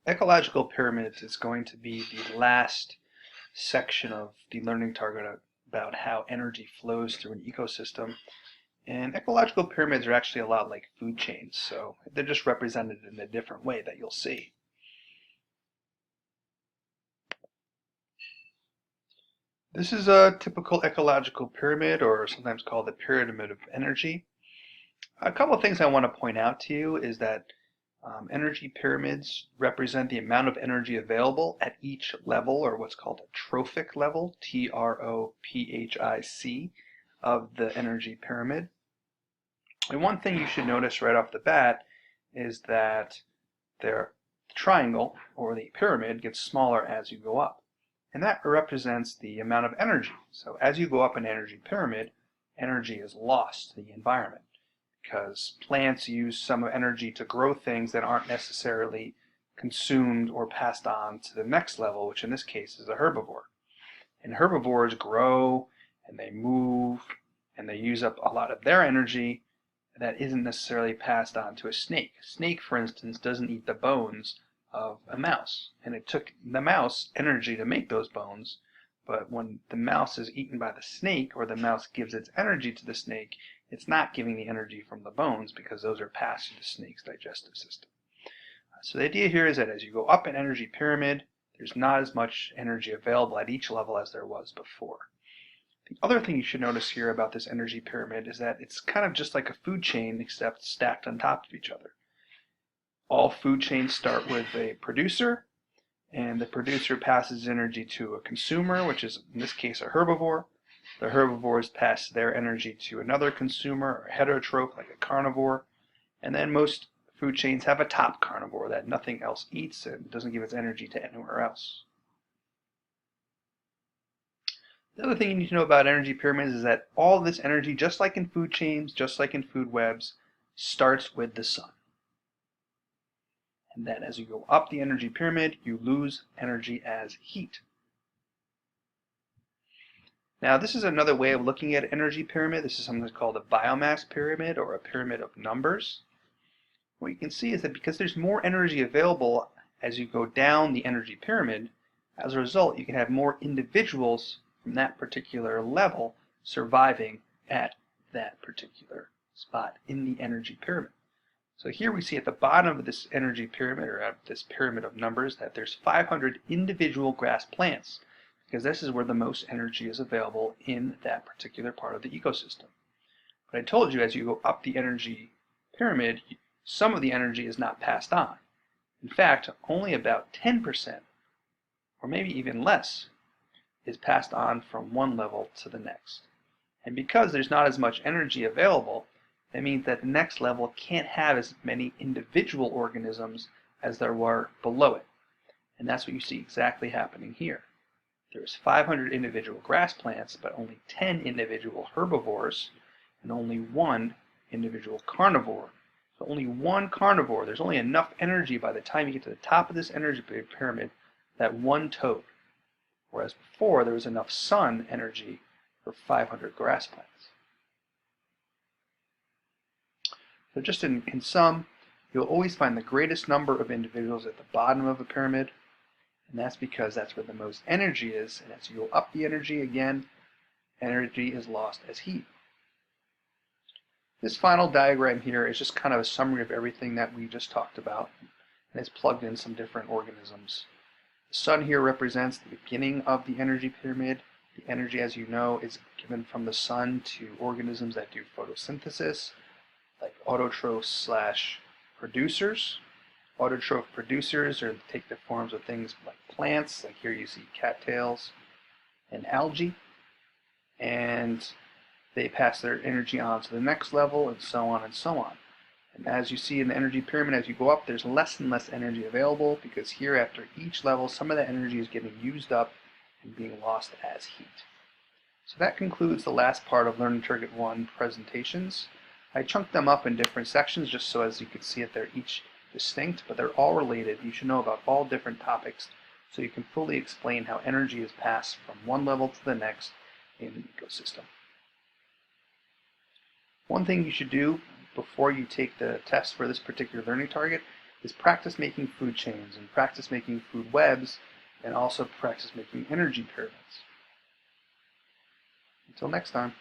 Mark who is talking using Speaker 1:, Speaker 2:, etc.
Speaker 1: Ecological pyramids is going to be the last section of the learning target about how energy flows through an ecosystem. And ecological pyramids are actually a lot like food chains, so they're just represented in a different way that you'll see. This is a typical ecological pyramid, or sometimes called the pyramid of energy. A couple of things I want to point out to you is that energy pyramids represent the amount of energy available at each level, or what's called a trophic level, T-R-O-P-H-I-C, of the energy pyramid. And one thing you should notice right off the bat is that the triangle, or the pyramid, gets smaller as you go up. And that represents the amount of energy. So as you go up an energy pyramid, energy is lost to the environment, because plants use some energy to grow things that aren't necessarily consumed or passed on to the next level, which in this case is a herbivore. And herbivores grow and they move and they use up a lot of their energy that isn't necessarily passed on to a snake. A snake, for instance, doesn't eat the bones of a mouse, and it took the mouse energy to make those bones, but when the mouse is eaten by the snake, or the mouse gives its energy to the snake, it's not giving the energy from the bones because those are passed through the snake's digestive system. So the idea here is that as you go up an energy pyramid, there's not as much energy available at each level as there was before. The other thing you should notice here about this energy pyramid is that it's kind of just like a food chain, except stacked on top of each other. All food chains start with a producer, and the producer passes energy to a consumer, which is in this case a herbivore. The herbivores pass their energy to another consumer, or heterotroph, like a carnivore. And then most food chains have a top carnivore that nothing else eats and doesn't give its energy to anywhere else. The other thing you need to know about energy pyramids is that all this energy, just like in food chains, just like in food webs, starts with the sun. And then as you go up the energy pyramid, you lose energy as heat. Now this is another way of looking at an energy pyramid. This is something that's called a biomass pyramid, or a pyramid of numbers. What you can see is that because there's more energy available as you go down the energy pyramid, as a result you can have more individuals from that particular level surviving at that particular spot in the energy pyramid. So here we see at the bottom of this energy pyramid, or of this pyramid of numbers, that there's 500 individual grass plants, because this is where the most energy is available in that particular part of the ecosystem. But I told you as you go up the energy pyramid, some of the energy is not passed on. In fact, only about 10%, or maybe even less, is passed on from one level to the next. And because there's not as much energy available, that means that the next level can't have as many individual organisms as there were below it. And that's what you see exactly happening here. There's 500 individual grass plants, but only 10 individual herbivores, and only 1 individual carnivore. So only 1 carnivore. There's only enough energy by the time you get to the top of this energy pyramid, that 1 toad. Whereas before there was enough sun energy for 500 grass plants. So just in sum, you'll always find the greatest number of individuals at the bottom of a pyramid, and that's because that's where the most energy is, and as you go up the energy again, energy is lost as heat. This final diagram here is just kind of a summary of everything that we just talked about, and it's plugged in some different organisms. The sun here represents the beginning of the energy pyramid. The energy, as you know, is given from the sun to organisms that do photosynthesis, like autotrophs / producers. Autotroph producers take the forms of things like plants, like here you see cattails and algae, and they pass their energy on to the next level, and so on and so on. And as you see in the energy pyramid, as you go up, there's less and less energy available, because here after each level, some of that energy is getting used up and being lost as heat. So that concludes the last part of Learning Target 1 presentations. I chunked them up in different sections just so as you could see it, they're each distinct, but they're all related. You should know about all different topics so you can fully explain how energy is passed from one level to the next in an ecosystem. One thing you should do before you take the test for this particular learning target is practice making food chains and practice making food webs and also practice making energy pyramids. Until next time.